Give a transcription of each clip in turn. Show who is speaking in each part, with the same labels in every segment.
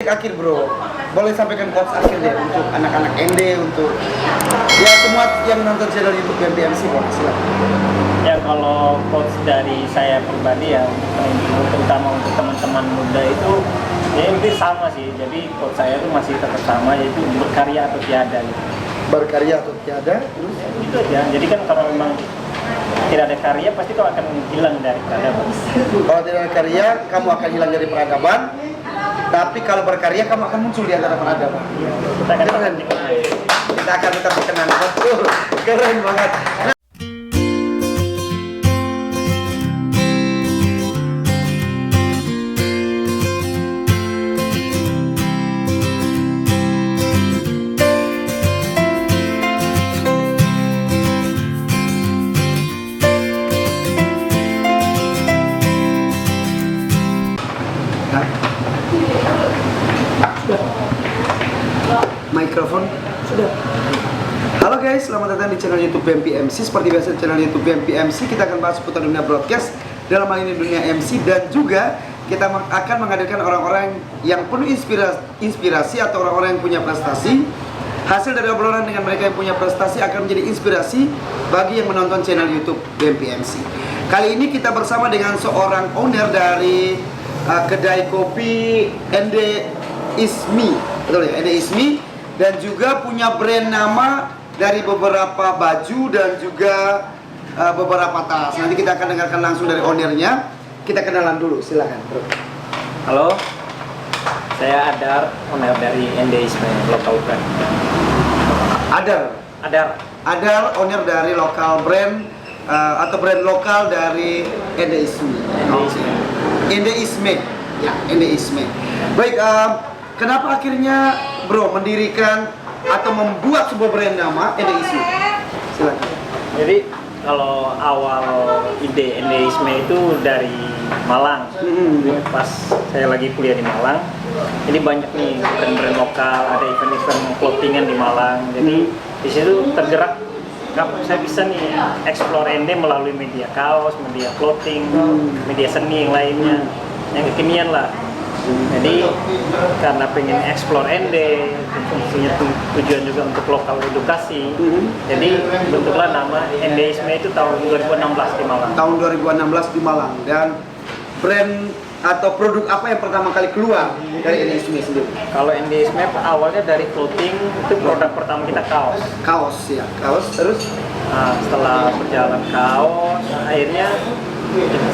Speaker 1: Akhir bro, boleh sampaikan quotes akhir deh untuk anak-anak ND, untuk ya semua yang nonton channel YouTube BMPMC bro, silakan.
Speaker 2: Ya kalau quotes dari saya pribadi ya, terutama untuk teman-teman muda itu ya ini sama sih. Jadi quotes saya itu masih tetap sama, yaitu berkarya atau tiada gitu.
Speaker 1: Berkarya atau tiada, terus?
Speaker 2: Ya, itu aja. Jadi kan kalau memang tidak ada karya pasti kau akan hilang dari peradaban.
Speaker 1: Kalau tidak ada karya, kamu akan hilang dari peradaban. Tapi kalau berkarya, kamu akan muncul di antara peradaban.
Speaker 2: Kita akan
Speaker 1: Keren. Kita akan tetap dikenal. Betul, keren banget. Mikrofon sudah. Halo guys, selamat datang di channel YouTube BMPMC. Seperti biasa di channel YouTube BMPMC kita akan bahas seputar dunia broadcast, dalam hal ini dunia MC, dan juga kita akan menghadirkan orang-orang yang penuh inspirasi atau orang-orang yang punya prestasi. Hasil dari obrolan dengan mereka yang punya prestasi akan menjadi inspirasi bagi yang menonton channel YouTube BMPMC. Kali ini kita bersama dengan seorang owner dari kedai kopi Ende Ismi, betul ya, Ende Ismi, dan juga punya brand nama dari beberapa baju dan juga beberapa tas. Nanti kita akan dengarkan langsung dari ownernya. Kita kenalan dulu, silakan bro.
Speaker 2: Halo, saya Adar, owner dari Ende Ismi Local Brand.
Speaker 1: Adar, owner dari lokal brand atau brand lokal dari Ende Ismi. Ende Ismi, ya, Ende Ismi. Baik, kenapa akhirnya bro mendirikan atau membuat sebuah brand nama Ende Ismi? Silakan.
Speaker 2: Jadi kalau awal ide Ende Ismi itu dari Malang. Pas saya lagi kuliah di Malang, ini banyak nih brand-brand lokal, ada event-event clothingan di Malang. Jadi di situ tergerak, saya bisa nih explore Ende melalui media kaos, media clothing, media seni yang lainnya, yang kekinian lah. Jadi karena pengen explore Ende, fungsinya tujuan juga untuk lokal edukasi. Jadi bentuklah nama Ende Ismi itu tahun 2016 di Malang.
Speaker 1: Tahun 2016 di Malang. Dan brand atau produk apa yang pertama kali keluar dari Ende Ismi sendiri?
Speaker 2: Kalau Ende Ismi awalnya dari clothing, itu produk pertama kita kaos.
Speaker 1: Kaos ya, kaos terus.
Speaker 2: Nah, setelah berjalan kaos, akhirnya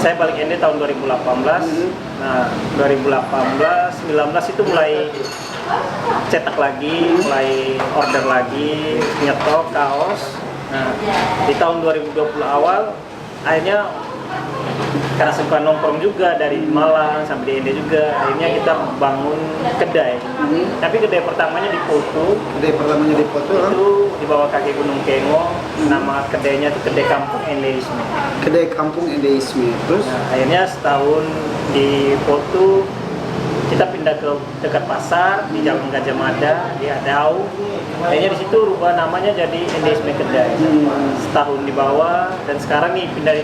Speaker 2: saya balik Ende tahun 2018. Nah, 2018, 19 itu mulai cetak lagi, mulai order lagi, nyetok kaos. Nah, di tahun 2020 awal, akhirnya karena suka nongkrong juga dari Malang sampai di Ende juga, akhirnya kita bangun kedai. Tapi kedai pertamanya di Poto. Itu di bawah kaki Gunung Kengo. Nama kedainya itu Kedai Kampung Ende Ismi.
Speaker 1: Kedai Kampung Ende Ismi. Terus?
Speaker 2: Nah, akhirnya setahun di Poto kita pindah ke dekat pasar di Jalan Gajah Mada di Adau. Akhirnya di situ rubah namanya jadi Ende Ismi Kedai. Setahun di bawah, dan sekarang nih pindah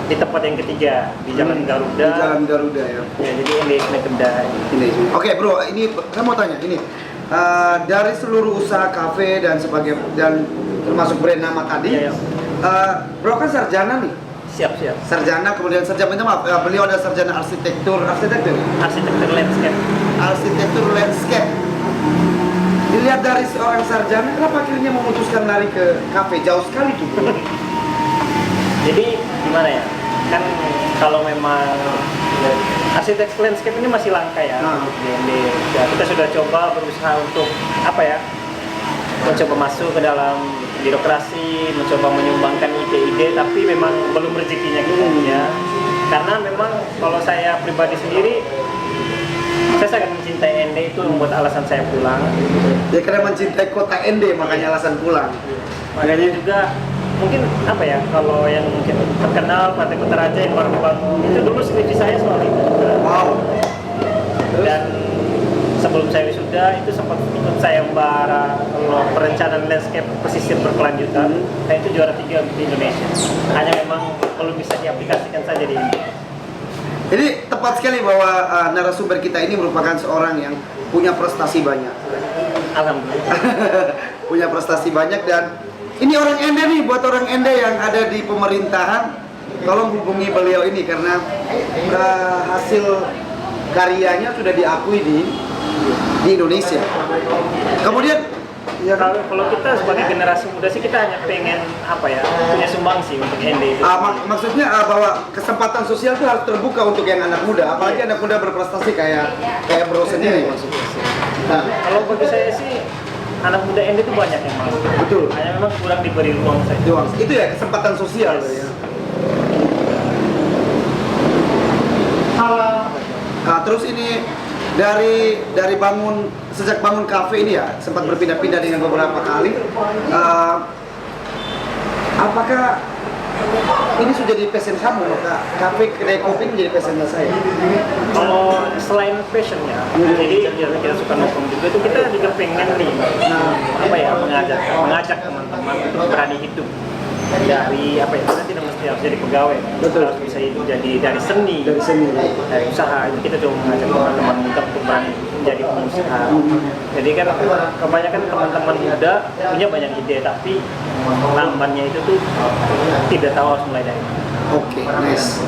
Speaker 2: di tempat yang ketiga di Jalan Garuda.
Speaker 1: Di Jalan Garuda ya.
Speaker 2: Ya, jadi Ende Ismi Kedai.
Speaker 1: Oke bro, ini saya mau tanya ini dari seluruh usaha kafe dan sebagainya dan termasuk brand nama tadi,
Speaker 2: Ya.
Speaker 1: Bro kan sarjana nih.
Speaker 2: Siap.
Speaker 1: Sarjana, kemudian sarjana maaf, beliau ada sarjana arsitektur
Speaker 2: Arsitektur landscape.
Speaker 1: arsitektur landscape. Dilihat dari seorang sarjana, kenapa akhirnya memutuskan lari ke kafe? Jauh sekali tuh bro.
Speaker 2: Jadi gimana ya? Kan kalau memang arsitek landscape ini masih langka ya di ND. Ya, kita sudah coba berusaha untuk apa ya? Mencoba masuk ke dalam birokrasi, mencoba menyumbangkan ide-ide, tapi memang belum rezekinya gitu ya. Karena memang kalau saya pribadi sendiri, saya sangat mencintai ND, itu membuat alasan saya pulang.
Speaker 1: Ya karena mencintai kota ND makanya alasan pulang.
Speaker 2: Makanya juga mungkin apa ya, kalau yang mungkin terkenal Pantai Kuntaraja yang baru dibangun itu dulu skripsi saya soal itu.
Speaker 1: Wow.
Speaker 2: Dan sebelum saya wisuda itu sempat ikut sayembara kalau perencanaan landscape pesisir berkelanjutan. Saya itu juara 3 di Indonesia. Hanya memang belum bisa diaplikasikan saja di Indonesia.
Speaker 1: Jadi tepat sekali bahwa narasumber kita ini merupakan seorang yang punya prestasi banyak.
Speaker 2: Alhamdulillah.
Speaker 1: Punya prestasi banyak, dan ini orang Ende nih, buat orang Ende yang ada di pemerintahan, tolong hubungi beliau ini karena hasil karyanya sudah diakui di Indonesia. Kemudian
Speaker 2: Ya, kalau kita sebagai generasi muda sih, kita hanya pengen apa ya, punya sumbangsi untuk ND itu.
Speaker 1: maksudnya bahwa kesempatan sosial itu harus terbuka untuk yang anak muda, apalagi anak muda berprestasi kayak bro sendiri maksudnya. Nah,
Speaker 2: Kalau bagi saya sih, anak muda ND itu banyak yang mau.
Speaker 1: betul.
Speaker 2: Hanya memang kurang diberi ruang saja.
Speaker 1: Itu ya kesempatan sosial ya. Terus ini dari sejak bangun kafe ini ya, sempat berpindah-pindah dengan beberapa kali. Apakah ini sudah jadi passion kamu, maka kafe kedai kopi menjadi passion saya?
Speaker 2: Kalau selain passionnya, jadi kita suka nongkrong juga, itu kita juga pengen nih, apa ya, mengajak teman-teman untuk berani hidup dari apa ya, kita tidak mesti harus jadi pegawai, kita harus bisa hidup dari seni, dari usaha. Itu kita coba mengajak teman-teman untuk berani menjadi pengusaha. Jadi kan kebanyakan teman-teman muda punya banyak ide, tapi lambannya itu tuh tidak tahu harus mulai dari mana.
Speaker 1: Oke, nice.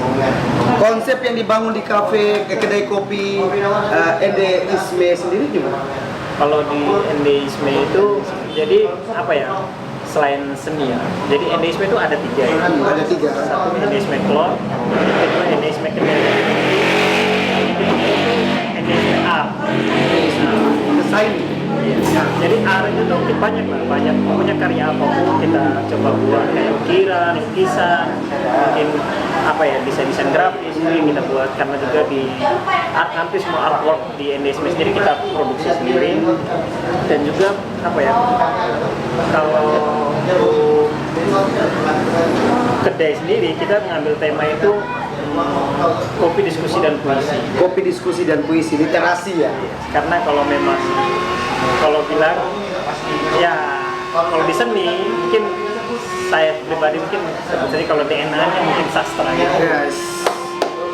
Speaker 1: Konsep yang dibangun di kafe kedai kopi Ende Isme sendiri gimana?
Speaker 2: Kalau di Ende Isme itu jadi apa ya? Selain seni ya, jadi Ende Isme itu ada 3 ya.
Speaker 1: Ada 3.
Speaker 2: Satu Ende Isme Klon, kedua Ende Isme Kedai, Ende Isme Art.
Speaker 1: Desain.
Speaker 2: Ya. Jadi art itu tuh banyak punya karya apapun kita coba buat, kayak ukiran, lukisan, mungkin apa ya, desain grafis ini kita buat, karena juga di hampir semua artwork di Ende Isme sendiri kita produksi sendiri. Dan juga apa ya, kalau kedai sendiri kita mengambil tema itu kopi, diskusi, dan puisi.
Speaker 1: Kopi, diskusi, dan puisi, literasi ya.
Speaker 2: Karena kalau memang kalau bilang ya, kalau di seni mungkin saya pribadi mungkin sebut saja kalau DNA-nya mungkin sastra ya.
Speaker 1: Yes.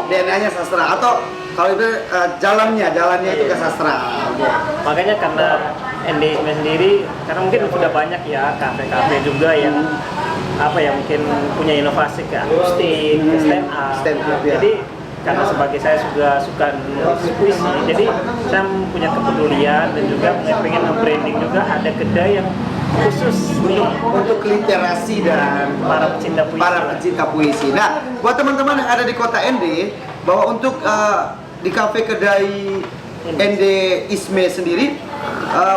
Speaker 1: DNA-nya sastra, atau kalau itu jalannya itu ke sastra.
Speaker 2: Makanya karena ND sendiri, karena mungkin sudah banyak ya kafe-kafe juga yang apa ya, mungkin punya inovasi ke akustik, ke stand up ya. Jadi karena sebagai saya juga suka nulis puisi, jadi saya punya kepedulian dan juga pengen nge-branding juga ada kedai yang khusus
Speaker 1: untuk literasi dan
Speaker 2: para pecinta puisi.
Speaker 1: Nah, buat teman-teman yang ada di kota Ende, bahwa untuk di kafe kedai Ende Isme sendiri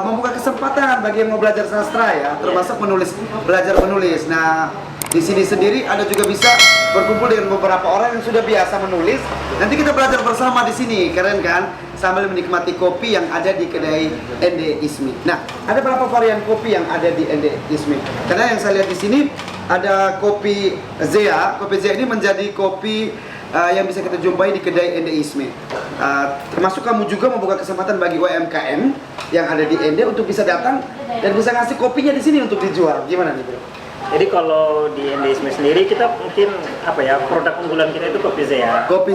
Speaker 1: membuka kesempatan bagi yang mau belajar sastra ya, termasuk belajar menulis. Nah, di sini sendiri Anda juga bisa berkumpul dengan beberapa orang yang sudah biasa menulis. Nanti kita belajar bersama di sini, keren kan? Sambil menikmati kopi yang ada di kedai Ende Isme. Nah, ada berapa varian kopi yang ada di Ende Isme? Karena yang saya lihat di sini ada kopi Zea. Kopi Zea ini menjadi kopi yang bisa kita jumpai di kedai Ende Isme. Termasuk kamu juga membuka kesempatan bagi UMKM yang ada di Ende untuk bisa datang dan bisa ngasih kopinya di sini untuk dijual. Gimana nih, bro?
Speaker 2: Jadi kalau di Ende Isme sendiri kita mungkin apa ya, produk unggulan kita itu kopi Zea.
Speaker 1: Kopi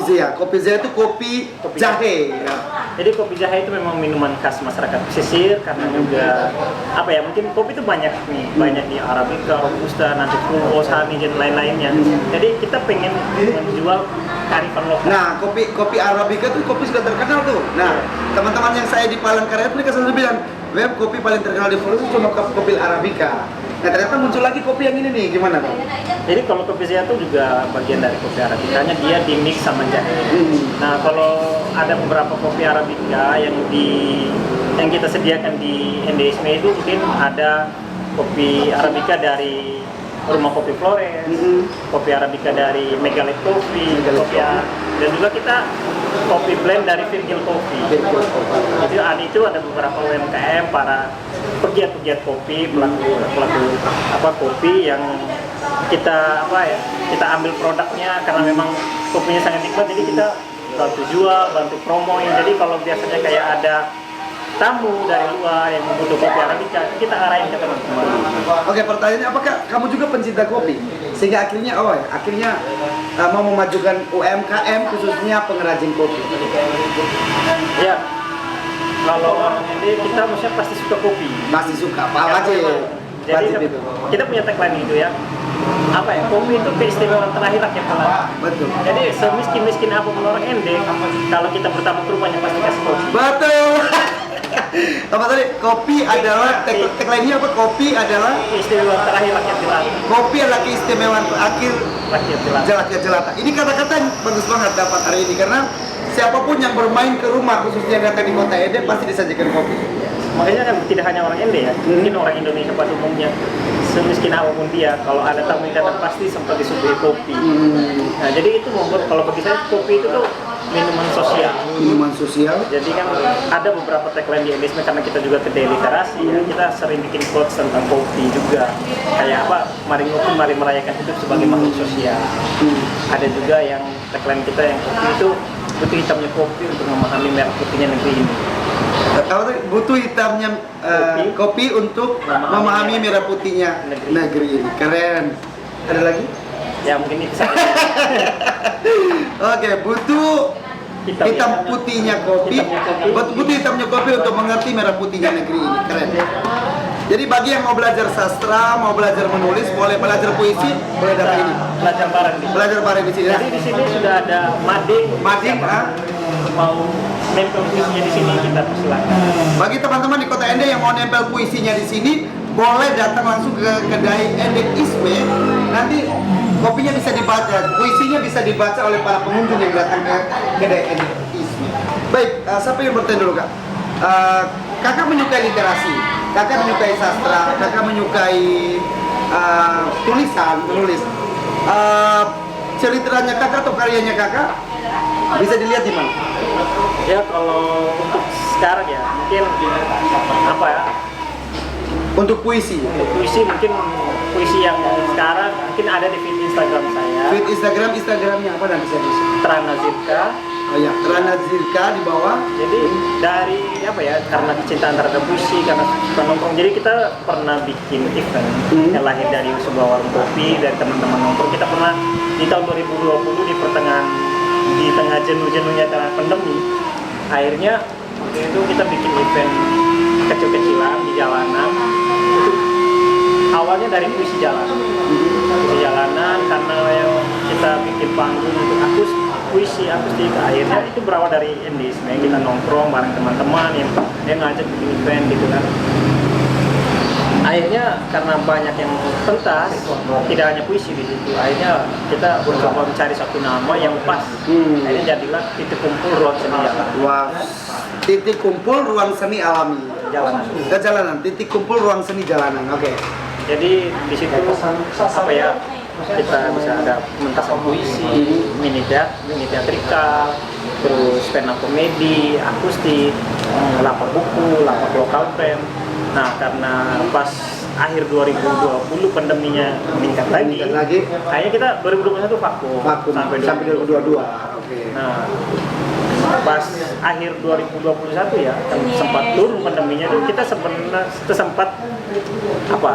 Speaker 1: Zea itu kopi jahe. Ya.
Speaker 2: Jadi kopi jahe itu memang minuman khas masyarakat pesisir, karena juga apa ya, mungkin kopi itu banyak nih, banyak nih, Arabica, Robusta, nanti Puro, Sani, dan lain-lainnya. Jadi kita pengen menjual kearifan lokal.
Speaker 1: Nah, kopi Arabica tuh kopi sudah terkenal tuh. Nah, teman-teman yang saya di Palangkaraya mereka selalu bilang, "Web, kopi paling terkenal di Flores cuma kopi Arabica." Nah, ternyata muncul lagi kopi yang ini nih, gimana Bang?
Speaker 2: Jadi kalau kopi Zea itu juga bagian dari kopi Arabicanya, dia di mix sama jahe. Nah, kalau ada beberapa kopi Arabica yang kita sediakan di Ende Isme itu, mungkin ada kopi Arabica dari Rumah Kopi Flores, kopi Arabica dari Megalith Coffee, dan juga kita kopi blend dari Virgil Coffee. Itu ada beberapa UMKM, para pegiat kopi, pelaku kopi yang kita ambil produknya karena memang kopinya sangat nikmat, jadi kita bantu jual, bantu promoin. Jadi kalau biasanya kayak ada tamu dari luar yang membutuhkan kopi Arabica, kita arahin ke teman-teman.
Speaker 1: Oke, pertanyaannya, apakah kamu juga pencinta kopi? Sehingga akhirnya mau memajukan UMKM khususnya pengrajin kopi.
Speaker 2: Ya, kalau orang ini kita maksudnya pasti suka kopi.
Speaker 1: Masih suka, Pak Wajib.
Speaker 2: Jadi
Speaker 1: Wajib itu.
Speaker 2: kita punya tagline itu ya. Apa ya? Kopi itu keistimewaan terakhir rakyat jelata.
Speaker 1: Betul.
Speaker 2: Jadi semiskin apapun orang Ende, kalau kita bertamu ke rumahnya pasti kasih kopi.
Speaker 1: Betul. Apa tadi? Kopi adalah tagline-nya apa? Kopi adalah
Speaker 2: Keistimewaan terakhir rakyat jelata.
Speaker 1: kopi adalah keistimewaan terakhir
Speaker 2: Rakyat jelata.
Speaker 1: rakyat jelata. Ini kata-kata yang bagus banget dapat hari ini karena siapapun yang bermain ke rumah khususnya datang di kota Ede pasti disajikan kopi.
Speaker 2: Makanya kan tidak hanya orang Ende ya, mungkin orang Indonesia pada umumnya, semiskin apapun dia, kalau ada tamu yang datang pasti sempat disuguhi kopi. Nah, jadi itu membuat, kalau bagi saya kopi itu tuh minuman sosial.
Speaker 1: Minuman sosial.
Speaker 2: Jadi kan ada beberapa tagline di Indonesia karena kita juga kedai literasi ya, kita sering bikin quotes tentang kopi juga. Kayak apa? Mari ngopi, mari merayakan hidup sebagai makhluk sosial. Ada juga yang tagline kita yang kopi itu putih hitamnya kopi untuk memahami merah putihnya negeri ini.
Speaker 1: Apa tadi? Butuh hitamnya kopi untuk memahami merah putihnya negeri ini. Keren. Ada lagi?
Speaker 2: Ya mungkin itu saja.
Speaker 1: Oke, butuh hitam putihnya kopi. Butuh hitamnya kopi untuk mengerti merah putihnya negeri ini. Keren. Jadi bagi yang mau belajar sastra, mau belajar menulis, boleh belajar puisi, boleh datang ini.
Speaker 2: Belajar bareng di.
Speaker 1: Belajar bareng di sini.
Speaker 2: Jadi di sini sudah ada mading. Mau nempel puisinya di sini kita persilakan.
Speaker 1: Bagi teman-teman di Kota Ende yang mau nempel puisinya di sini, boleh datang langsung ke kedai Ende Isme. Nanti kopinya bisa dibaca, puisinya bisa dibaca oleh para pengunjung yang datang ke kedai Ende Isme. Baik, siapa yang bertanya dulu kak? Kakak menyukai literasi, kakak menyukai sastra, kakak menyukai menulis. Ceritanya kakak atau karyanya kakak bisa dilihat di mana?
Speaker 2: Ya kalau untuk sekarang ya mungkin apa ya?
Speaker 1: Untuk puisi.
Speaker 2: Untuk puisi mungkin puisi yang sekarang mungkin ada di feed Instagram saya.
Speaker 1: Feed Instagramnya apa nanti saya bisa?
Speaker 2: Trana Zirka.
Speaker 1: Oh ya, Trana Zirka di bawah.
Speaker 2: Jadi dari apa ya? Karena kecintaan terhadap puisi, karena suka nongkrong. Jadi kita pernah bikin event yang lahir dari sebuah warung kopi dari teman-teman nongkrong. Kita pernah di tahun 2020 di tengah jenuh-jenuhnya karena pandemi. Akhirnya waktu itu kita bikin event kecil-kecilan di jalanan. Itu awalnya dari puisi jalanan karena yang kita bikin panggung untuk puisi akustik. Akhirnya itu berawal dari Endis, kita nongkrong bareng teman-teman yang ngajak bikin event gitu kan. Akhirnya karena banyak yang pentas, tidak hanya puisi di situ. Akhirnya kita mencoba mencari satu nama yang pas. Akhirnya jadilah Titik Kumpul Ruang Seni Jalanan.
Speaker 1: Wah, Titik Kumpul Ruang Seni Alami. Jalanan. Titik Kumpul Ruang Seni Jalanan. Oke.
Speaker 2: Jadi di situ apa ya? Kita bisa ada pementasan puisi, mini teatrikal, terus stand up komedi, akustik, lapak buku, lapak lokal band. Nah, karena pas akhir 2020 pandeminya meningkat lagi. Kayaknya kita 2021 vakum sampai 2022.
Speaker 1: Oke.
Speaker 2: Nah, pas akhir 2021 ya, kan sempat turun pandeminya itu kita sempat apa?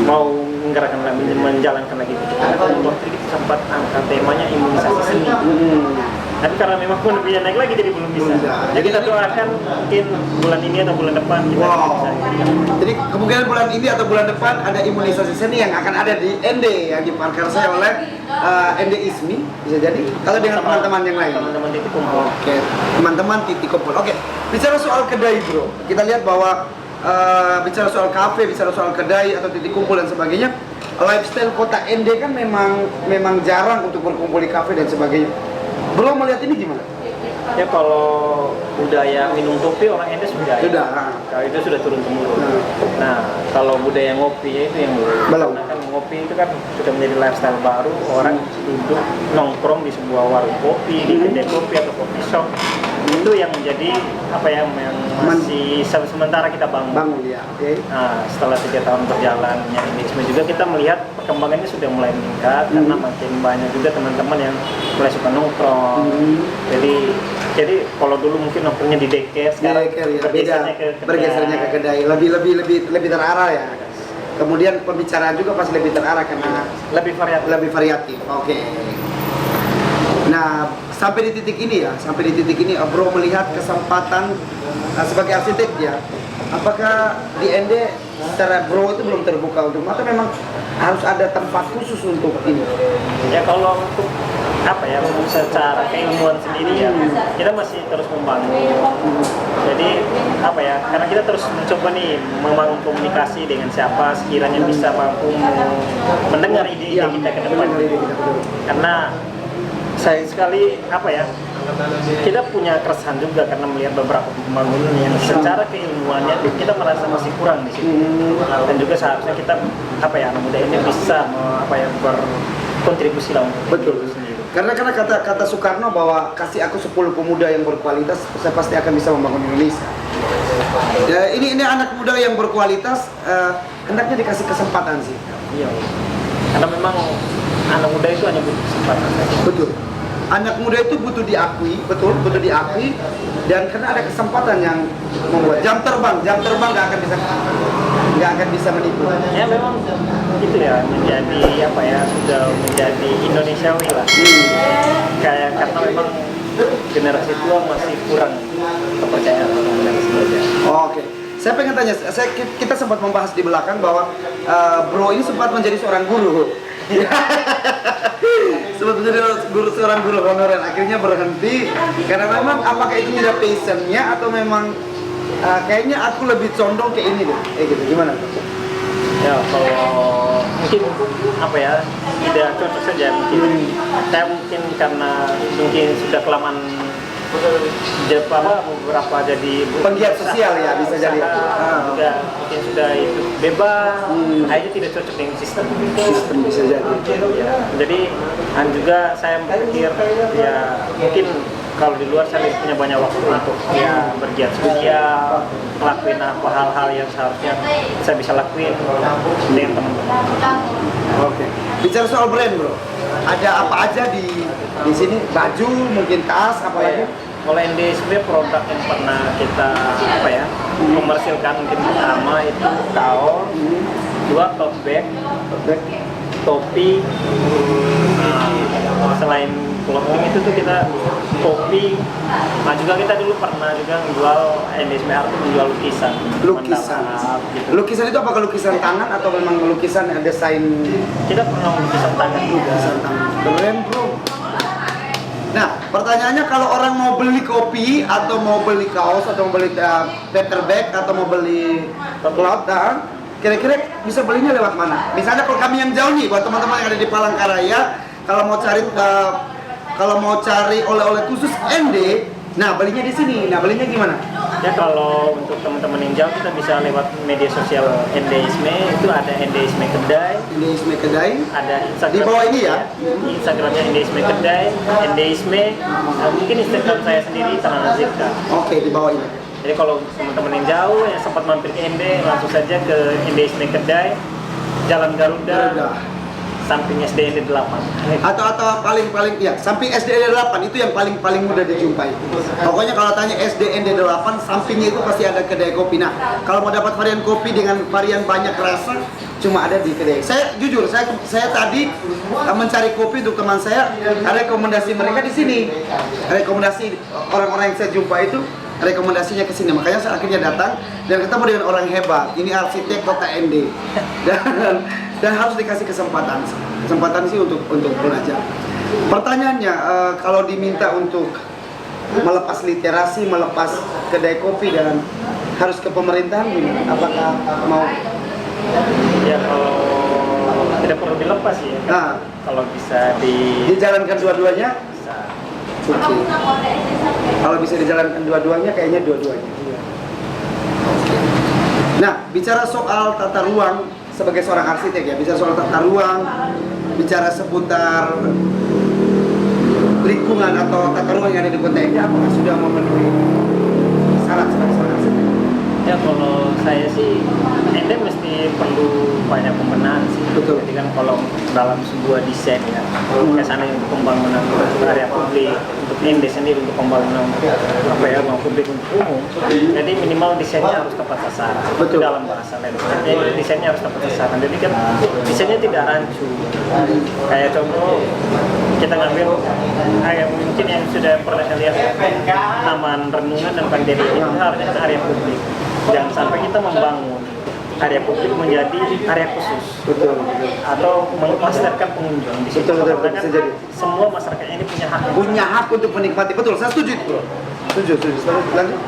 Speaker 2: Mau menggerakkan lagi, menjalankan lagi. Karena waktu itu kita sempat angkat temanya imunisasi seni. Tapi karena memang pandeminya naik lagi jadi belum bisa. Jadi kita doakan mungkin bulan ini atau bulan depan kita bisa.
Speaker 1: Jadi kemungkinan bulan ini atau bulan depan ada imunisasi seni yang akan ada di Ende yang diprakarsai oleh Ende Ismi, bisa jadi. Kalau dengan teman-teman yang lain.
Speaker 2: Teman-teman Titik Kumpul.
Speaker 1: Oke, teman-teman Titik Kumpul. Oke, bicara soal kedai bro, kita lihat bahwa bicara soal kafe, bicara soal kedai atau titik kumpul dan sebagainya, lifestyle kota Ende kan memang jarang untuk berkumpul di kafe dan sebagainya. Bro melihat ini gimana?
Speaker 2: Ya kalau budaya minum kopi orang Ende sudah. Kalau itu sudah turun temurun. Nah kalau budaya ngopi ya itu yang belum. Karena kan ngopi itu kan sudah menjadi lifestyle baru. Orang duduk nongkrong di sebuah warung kopi, di kedai kopi atau coffee shop. Itu yang menjadi apa ya, yang masih sementara kita bangun
Speaker 1: ya. Okay.
Speaker 2: Nah setelah 3 tahun berjalannya ini juga kita melihat perkembangannya sudah mulai meningkat karena makin banyak juga teman-teman yang mulai suka nongkrong. Jadi kalau dulu mungkin nongkrongnya di daycare, sekarang
Speaker 1: bergesernya ke kedai, lebih terarah ya. Kemudian pembicaraan juga pasti lebih terarah karena
Speaker 2: Lebih variatif.
Speaker 1: lebih variatif. Oke. Nah, sampai di titik ini Bro melihat kesempatan sebagai arsitek ya. Apakah di ND secara Bro itu belum terbuka untuk atau memang harus ada tempat khusus untuk ini?
Speaker 2: Ya kalau untuk apa ya, secara keilmuan sendiri ya kita masih terus membangun. Jadi apa ya, karena kita terus mencoba nih membangun komunikasi dengan siapa sekiranya bisa mampu mendengar ide-ide kita ke depan. Karena sayang sekali apa ya, kita punya keresahan juga karena melihat beberapa pembangunan yang secara keilmuannya kita merasa masih kurang di situ. Dan juga seharusnya kita apa ya, anak muda ini bisa apa ya, berkontribusi lah untuk
Speaker 1: Betul.
Speaker 2: itu sendiri.
Speaker 1: Karena kata Soekarno bahwa kasih aku 10 pemuda yang berkualitas, saya pasti akan bisa membangun Indonesia. Ya, ini anak muda yang berkualitas, hendaknya dikasih kesempatan sih.
Speaker 2: Iya. Karena memang anak muda itu hanya butuh kesempatan saja.
Speaker 1: Betul. Anak muda itu butuh diakui, butuh diakui, dan karena ada kesempatan yang membuat jam terbang nggak akan bisa menipu.
Speaker 2: Ya memang itu ya, menjadi apa ya, sudah menjadi Indonesiawi lah. Kayak karena memang generasi tua masih kurang kepercayaan pada generasi muda.
Speaker 1: Oke. Saya pengen tanya, kita sempat membahas di belakang bahwa Bro ini sempat menjadi seorang guru. Sempat menjadi seorang guru honorer, akhirnya berhenti karena memang apakah itu tidak passionnya atau memang kayaknya aku lebih condong ke ini deh, gitu, gimana?
Speaker 2: Ya kalau mungkin apa ya, tidak cocok saja mungkin. Saya mungkin karena mungkin sudah kelamaan beberapa jadi
Speaker 1: Penggiat sosial ya, bisa jadi.
Speaker 2: Juga mungkin sudah itu bebas, akhirnya tidak cocok dengan sistem.
Speaker 1: Bisa jadi.
Speaker 2: Ya, jadi dan juga saya berpikir ya mungkin kalau di luar saya punya banyak waktu untuk ya bergiat sosial, ngelakuin apa hal-hal yang seharusnya saya bisa lakuin dengan teman-teman.
Speaker 1: Oke. Bicara soal brand, Bro, ada apa aja di sini? Baju, mungkin tas, apa lagi?
Speaker 2: Kalau ND sebenarnya produk yang pernah kita apa ya komersilkan mungkin pertama itu kaos, dua tote bag, topi. Selain clothing itu tuh kita topi. Nah juga kita dulu pernah juga menjual NDSM Art, menjual lukisan. Mandala, gitu.
Speaker 1: Lukisan itu apakah lukisan tangan atau memang lukisan desain?
Speaker 2: Kita pernah lukisan tangan juga.
Speaker 1: Lukisan tangan. Keren, Bro. Nah, pertanyaannya kalau orang mau beli kopi atau mau beli kaos atau mau beli paper bag atau mau beli cloth, kira-kira bisa belinya lewat mana? Misalnya kalau kami yang jauh nih, buat teman-teman yang ada di Palangkaraya, kalau mau cari oleh-oleh khusus ND, nah belinya di sini. Nah, belinya gimana?
Speaker 2: Ya kalau untuk teman-teman yang jauh kita bisa lewat media sosial NDISME, itu ada NDISME Kedai.
Speaker 1: NDISME Kedai.
Speaker 2: Ada Instagram.
Speaker 1: Di bawah ini ya?
Speaker 2: Instagramnya NDISME Kedai, NDISME, mungkin Instagram saya sendiri Tanah Zirka.
Speaker 1: Oke, di bawah ini.
Speaker 2: Jadi kalau teman-teman yang jauh yang sempat mampir ke ND, langsung saja ke NDISME Kedai, Jalan Garuda. Samping SDND 8
Speaker 1: atau paling ya samping SDND 8 itu yang paling mudah dijumpai. Pokoknya kalau tanya SDND 8 sampingnya itu pasti ada kedai kopi. Nah, kalau mau dapat varian kopi dengan varian banyak rasa cuma ada di kedai. Saya jujur saya tadi mencari kopi untuk teman saya, rekomendasi mereka di sini. Rekomendasi orang-orang yang saya jumpa itu rekomendasinya ke sini. Makanya saya akhirnya datang dan ketemu dengan orang hebat. Ini arsitek kota ND. Dan harus dikasih kesempatan sih untuk belajar. Pertanyaannya, kalau diminta untuk melepas literasi, melepas kedai kopi dan harus ke pemerintahan gimana? Apakah mau?
Speaker 2: Ya kalau tidak perlu dilepas ya.
Speaker 1: Nah,
Speaker 2: kalau bisa
Speaker 1: dijalankan dua-duanya.
Speaker 2: bisa.
Speaker 1: Oke. Kalau bisa dijalankan dua-duanya, kayaknya dua-duanya. Nah, bicara soal tata ruang sebagai seorang arsitek ya, bicara soal tata ruang, bicara seputar lingkungan atau tata ruang yang ada di kota ini, apakah sudah memenuhi syarat sebagai seorang arsitek?
Speaker 2: Ya kalau saya sih, Anda mesti perlu banyak pembenahan sih.
Speaker 1: Betul.
Speaker 2: Jadi kan kalau dalam sebuah desain ya, kesannya untuk pembangunan area publik, untuk ND sendiri untuk pembangunan apa ya mau publik untuk umum. Jadi minimal desainnya harus tepat sasaran.
Speaker 1: Betul.
Speaker 2: Dalam bahasa landscape, jadi desainnya harus tepat sasaran. Jadi kan desainnya tidak rancu. Kayak contoh kita ngambil mungkin yang sudah pernah lihat Taman Renungan dan Pandiri ini harusnya kan area publik. Jangan sampai kita membangun area publik menjadi area khusus.
Speaker 1: Betul.
Speaker 2: Atau mengklasterkan pengunjung di situ.
Speaker 1: Betul,
Speaker 2: Karena
Speaker 1: bisa
Speaker 2: kan
Speaker 1: jadi.
Speaker 2: semua masyarakat ini punya hak.
Speaker 1: Punya hak untuk menikmati. Betul, saya setuju itu, bro. Setuju. Lanjut.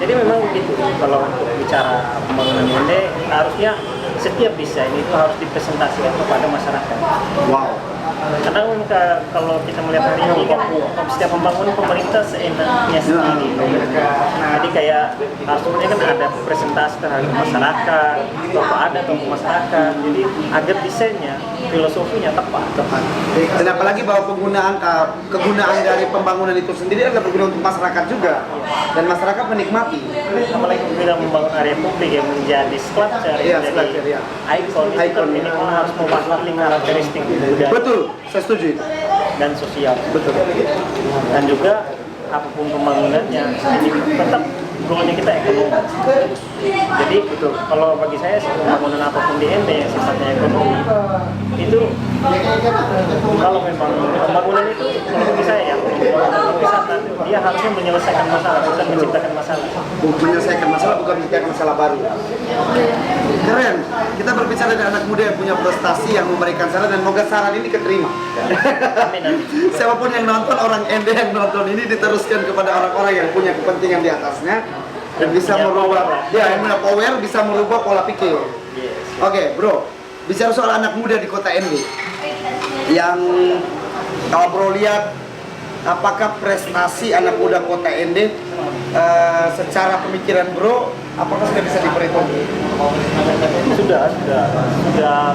Speaker 2: Jadi memang begitu. Kalau untuk bicara pembangunan ini harusnya setiap desain itu harus dipresentasikan kepada masyarakat.
Speaker 1: Wow.
Speaker 2: Karena kalau kita melihat hari ini kan setiap pembangunan pemerintah seenaknya sendiri. Jadi kayak harusnya kan ada presentasi terhadap masyarakat, tokoh adat tokoh masyarakat. Jadi agar desainnya, filosofinya tepat.
Speaker 1: Dan apalagi bahwa kegunaan dari pembangunan itu sendiri adalah berguna untuk masyarakat juga, dan masyarakat menikmati.
Speaker 2: Apalagi kita membangun area publik yang menjadi sculpture,
Speaker 1: Iya,
Speaker 2: menjadi
Speaker 1: sculpture, ya.
Speaker 2: ikon, itu kan minimal harus mewakili karakteristik budaya.
Speaker 1: Betul, saya setuju itu.
Speaker 2: Dan sosial.
Speaker 1: Betul.
Speaker 2: Dan juga apapun pembangunannya ini tetap goalnya kita ekonomi. Jadi betul. Kalau bagi saya pembangunan apapun di ND yang sifatnya ekonomi itu kalau memang pembangunan itu kalau bagi saya ya pembangunan wisata dia harusnya menyelesaikan masalah bukan menciptakan masalah.
Speaker 1: Menyelesaikan masalah bukan menciptakan masalah baru. Keren. Kita berbicara dengan anak muda yang punya prestasi yang memberikan saran dan moga saran ini keterima.
Speaker 2: Amin amin.
Speaker 1: Siapapun yang nonton, orang ND yang nonton ini diteruskan kepada orang-orang yang punya kepentingan di atasnya dan bisa
Speaker 2: Punya
Speaker 1: merubah,
Speaker 2: power.
Speaker 1: ya yang punya power bisa merubah pola pikir.
Speaker 2: Yes.
Speaker 1: Oke, bro, bicara soal anak muda di kota ND, yang kalau bro lihat, apakah prestasi anak muda kota ND secara pemikiran bro, apakah sudah bisa diperhitungkan?
Speaker 2: Sudah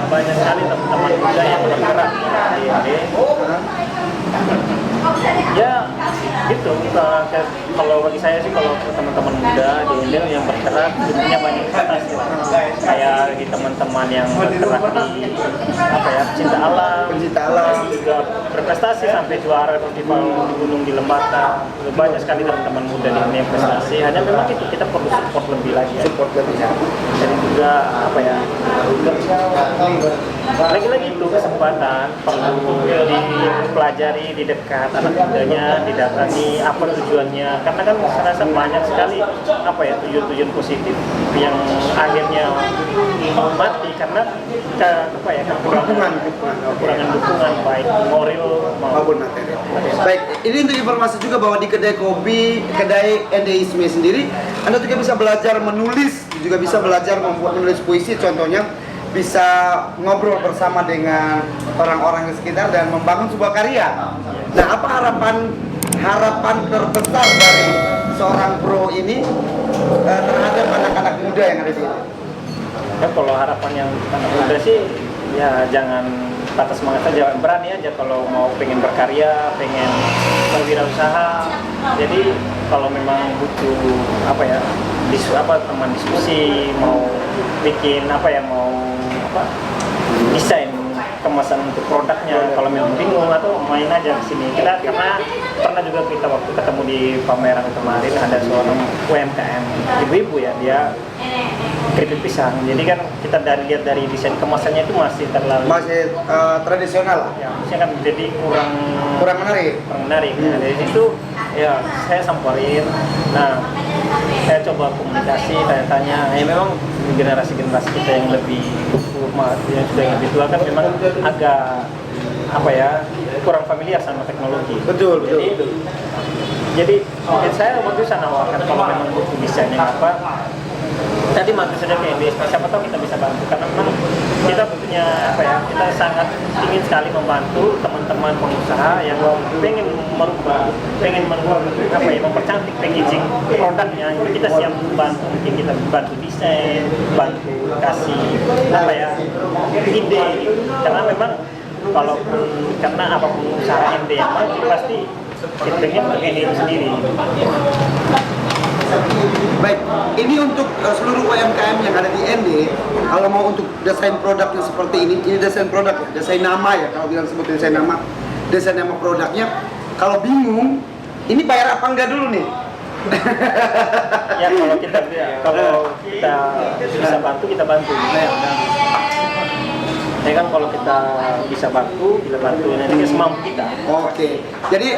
Speaker 2: banyak sekali teman-teman muda yang bergerak di ND. Ya gitu, kalau bagi saya sih kalau teman-teman muda di ND yang bergerak punya banyak prestasi lah. Kayak di teman-teman yang bergerak di apa ya pencinta alam juga berprestasi sampai juara festival di Gunung di Lembata. Banyak sekali teman-teman muda di ND yang prestasi. Hanya memang itu kita perlu support lebih lagi ya. Dan juga apa ya lagi-lagi itu kesempatan perlu dipelajari di dekat anak mudanya, didatangi apa tujuannya, karena kan saya rasa banyak sekali apa ya tujuan-tujuan positif yang akhirnya mati karena kekurangan dukungan baik moral
Speaker 1: maupun materi. Baik, ini untuk informasi juga bahwa di kedai kopi, kedai NDisme sendiri, Anda juga bisa belajar menulis, juga bisa belajar menulis puisi, contohnya bisa ngobrol bersama dengan orang-orang di sekitar dan membangun sebuah karya. Nah, apa harapan terbesar dari seorang bro ini terhadap anak-anak muda yang ada di sini?
Speaker 2: Ya kalau harapan yang anak muda sih ya jangan patah semangat saja, berani aja kalau mau pengen berkarya, pengen berwirausaha. Jadi kalau memang butuh teman diskusi, mau bikin desain kemasan untuk produknya, kalau memang bingung atau main aja di sini. Karena pernah juga kita waktu ketemu di pameran kemarin ada seorang UMKM ibu-ibu ya, dia keripik pisang. Jadi kan kita lihat dari desain kemasannya itu masih tradisional lah. Ya, maksudnya kan jadi kurang menarik. Nah, dari situ ya saya samperin. Nah, saya coba komunikasi, tanya-tanya. Ya memang generasi-generasi kita yang lebih yang sudah lebih tua kan memang agak kurang familiar sama teknologi. Betul. Jadi saya waktu itu nawarkan kalau memang butuh desainnya apa, tadi mampir saja ke NDisme, siapa tahu kita bisa bantu karena memang kita punya kita sangat ingin sekali membantu teman-teman pengusaha yang pengen mempercantik packaging produknya. Kita siap membantu, mungkin kita bantu desain, bantu kasih ide karena memang karena apapun usaha ND yang maju pasti feedbacknya untuk ND itu sendiri.
Speaker 1: Baik, ini untuk seluruh UMKM yang ada di ND, kalau mau untuk desain produknya seperti ini desain produk, desain nama ya, kalau bilang sebut desain nama produknya, kalau bingung Ini bayar apa enggak dulu nih?
Speaker 2: Ya kalau kita bisa bantu, kita bantu. Ya kan kalau kita bisa bantu, kita bantu. Nanti semampu kita.
Speaker 1: Oke. Jadi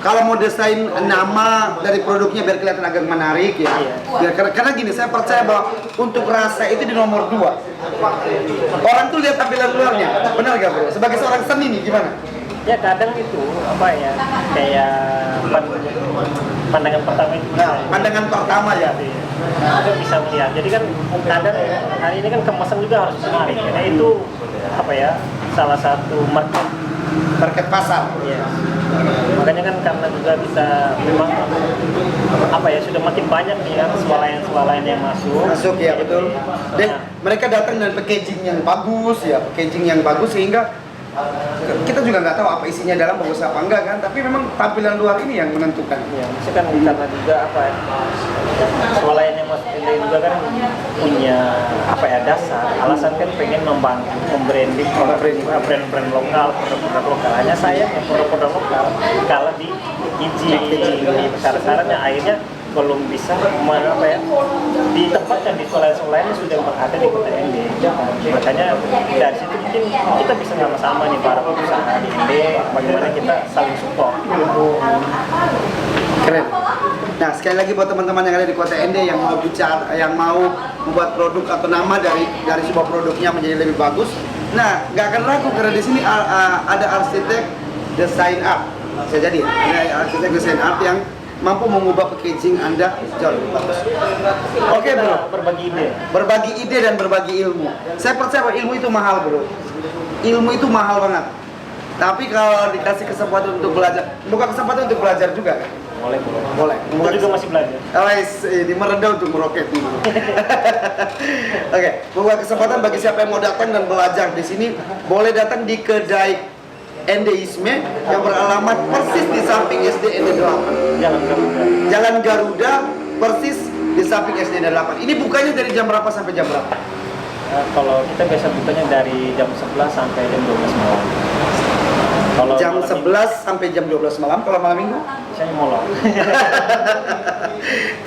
Speaker 1: kalau mau desain nama dari produknya biar kelihatan agak menarik ya.
Speaker 2: Iya.
Speaker 1: Karena gini, saya percaya bahwa untuk rasa itu di nomor 2. Orang tuh lihat tampilan luarnya. Benar gak bro? Sebagai seorang seni nih gimana?
Speaker 2: Ya kadang itu apa ya, kayak pandangan pertama itu.
Speaker 1: Nah, pandangan pertama ya.
Speaker 2: Kita bisa melihat. Jadi kan kadang hari ini kan kemasan juga harus menarik. Karena itu apa ya, salah satu
Speaker 1: Market pasar.
Speaker 2: Iya. Makanya kan karena juga bisa memang apa ya, sudah makin banyak nih kan swalayan yang masuk
Speaker 1: Ya betul. Dan mereka datang dengan packaging yang bagus ya, sehingga kita juga nggak tahu apa isinya dalam, bagus apa enggak kan, tapi memang tampilan luar ini yang menentukan.
Speaker 2: Ya, maksudnya kan karena juga apa ya, swalayan yang masuk ini juga kan punya apa ya, dasar alasan kan pengen membranding brand-brand lokal, produk-produk lokal. Hanya sayang produk-produk lokal kalau di izin besar-besarannya akhirnya belum bisa apa ya, ditempatkan di swalayan-swalayan yang sudah berada di kota ND. Makanya dari situ mungkin kita bisa sama-sama nih para pengusaha di ND, bagaimana kita saling support.
Speaker 1: Keren. Nah, sekali lagi buat teman-teman yang ada di kota ND yang mau bicara, yang mau membuat produk atau nama dari sebuah produknya menjadi lebih bagus. Nah, nggak akan ragu karena di sini ada arsitek desain art. Bisa jadi ada arsitek desain art yang mampu mengubah packaging Anda jauh lebih bagus. Oke bro, berbagi ide dan berbagi ilmu. Saya percaya bahwa ilmu itu mahal bro. Ilmu itu mahal banget. Tapi kalau dikasih kesempatan untuk belajar, buka kesempatan untuk belajar juga kan? Boleh.
Speaker 2: Kita juga masih belajar.
Speaker 1: Ini merendah untuk meroket nih. Oke, membuka kesempatan bagi siapa yang mau datang dan belajar di sini, boleh datang di kedai Endeisme yang beralamat persis di samping SD ND 8. Jalan Garuda persis di samping SD ND 8. Ini bukanya dari jam berapa sampai jam berapa?
Speaker 2: Kalau kita biasa bukanya dari jam 11 sampai jam 12 malam. Kalau
Speaker 1: jam 11 sampai jam 12 malam. Kalau malam minggu?
Speaker 2: Saya molor.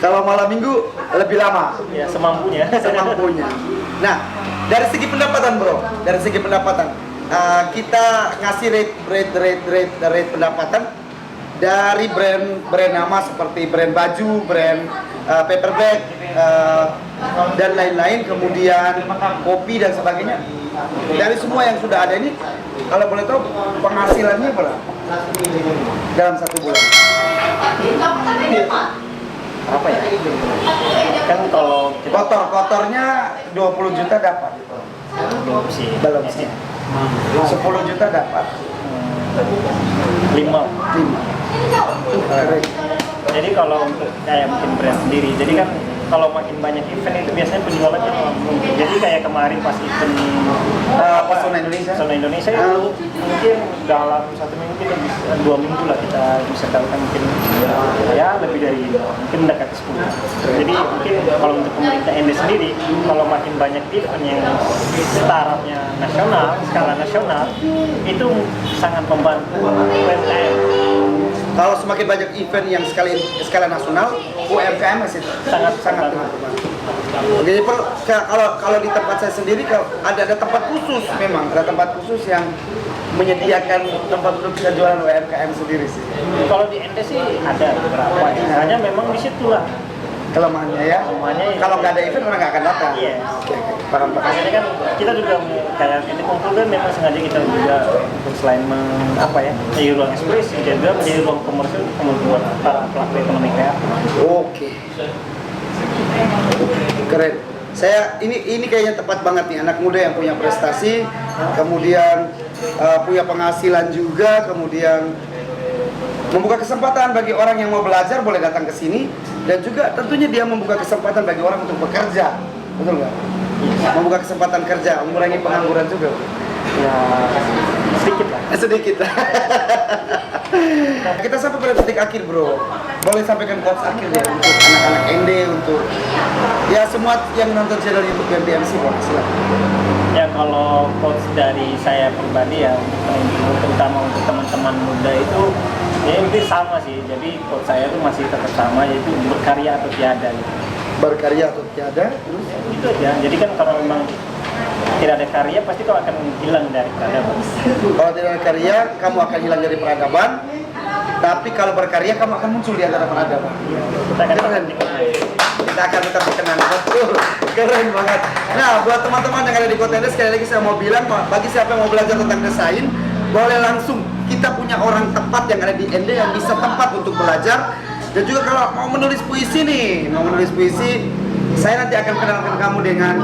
Speaker 1: Kalau malam minggu lebih lama.
Speaker 2: Ya, semampunya.
Speaker 1: Nah, dari segi pendapatan bro, kita ngasih rate pendapatan dari brand nama seperti brand baju, brand paper bag, dan lain-lain, kemudian kopi dan sebagainya. Dari semua yang sudah ada ini, kalau boleh tahu penghasilannya berapa dalam 1 bulan?
Speaker 2: Apa ya? Kan kalau
Speaker 1: kotornya 20 juta dapat.
Speaker 2: Belum sih.
Speaker 1: 10 juta dapat.
Speaker 2: 5. Jadi kalau untuk kayak bikin brand sendiri, jadi kan kalau makin banyak event itu biasanya penjualannya mungkin. Jadi kayak kemarin pas event Zona Indonesia itu mungkin dalam 1 minggu kita bisa 2 minggu lah kita bisa katakan mungkin ya lebih dari mungkin mendekati 10. Jadi mungkin kalau untuk pemerintah ND sendiri, kalau makin banyak event yang startupnya nasional, skala nasional, itu sangat membantu UMKM.
Speaker 1: Kalau semakin banyak event yang skala nasional, UMKM masih sangat membantu. Jadi kalau di tempat saya sendiri, ada tempat khusus, memang ada tempat khusus yang menyediakan tempat untuk bisa jualan UMKM sendiri sih.
Speaker 2: Kalau di NT sih ada beberapa, hanya memang di situ lah
Speaker 1: kelemahannya ya. Kalau nggak ada event orang nggak akan datang.
Speaker 2: Iya.
Speaker 1: Paham.
Speaker 2: Makanya kan kita juga kayak ini kumpul kan memang sengaja kita juga untuk selain menjadi ruang ekspresi, juga menjadi ruang komersial buat para pelaku ekonomi kreatif.
Speaker 1: Oke. Keren. Saya ini kayaknya tepat banget nih, anak muda yang punya prestasi, kemudian punya penghasilan juga, kemudian membuka kesempatan bagi orang yang mau belajar boleh datang ke sini, dan juga tentunya dia membuka kesempatan bagi orang untuk bekerja, betul nggak? Membuka kesempatan kerja, mengurangi pengangguran juga.
Speaker 2: Ya sedikit lah.
Speaker 1: Kita sampai pada titik akhir bro. Boleh sampaikan quotes akhir deh untuk anak-anak ND, untuk ya semua yang nonton channel YouTube PMPMC, boleh silakan.
Speaker 2: Ya kalau quotes dari saya pribadi ya, terutama untuk teman-teman muda itu, Ya itu sama sih, jadi quote saya tuh masih tetap sama, yaitu berkarya atau tiada gitu.
Speaker 1: Berkarya atau tiada, terus
Speaker 2: Itu aja, jadi kan kalau memang tidak ada karya pasti kau akan hilang dari peradaban.
Speaker 1: kalau tidak ada karya kamu akan hilang dari peradaban, tapi kalau berkarya kamu akan muncul di antara peradaban.
Speaker 2: Kita akan
Speaker 1: Keren.
Speaker 2: dikenal.
Speaker 1: Kita akan tetap dikenal. Betul, keren banget. Nah, buat teman-teman yang ada di Kota Ende, sekali lagi saya mau bilang, bagi siapa yang mau belajar tentang desain, boleh langsung. Kita punya orang tepat yang ada di Ende yang bisa tempat untuk belajar. Dan juga kalau mau menulis puisi nih, mau menulis puisi, saya nanti akan kenalkan kamu dengan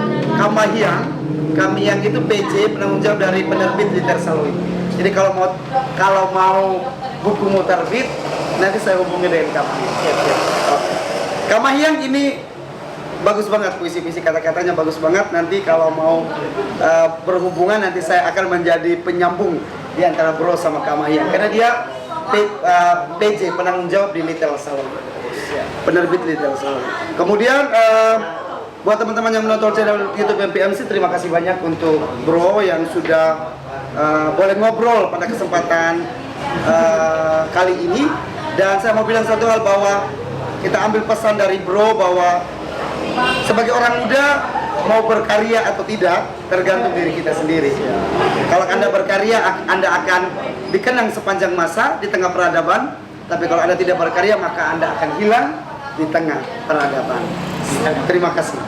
Speaker 1: Kamahiang. Kamahiang itu PJ, penanggung jawab dari penerbit Liter Saloi. Jadi kalau mau bukumu terbit, nanti saya hubungi dengan kamu.
Speaker 2: Siap.
Speaker 1: Kamahiang ini bagus banget, puisi-puisi kata-katanya bagus banget. Nanti kalau mau berhubungan, nanti saya akan menjadi penyambung di antara Bro sama Kamahiang, karena dia PJ, penanggung jawab di Little Salon, penerbit Little Salon. Kemudian buat teman-teman yang menonton channel YouTube MPMC, terima kasih banyak untuk Bro yang sudah boleh ngobrol pada kesempatan kali ini. Dan saya mau bilang satu hal, bahwa kita ambil pesan dari Bro bahwa sebagai orang muda, mau berkarya atau tidak tergantung diri kita sendiri. Kalau Anda berkarya, Anda akan dikenang sepanjang masa di tengah peradaban. Tapi kalau Anda tidak berkarya, maka Anda akan hilang di tengah peradaban. Terima kasih.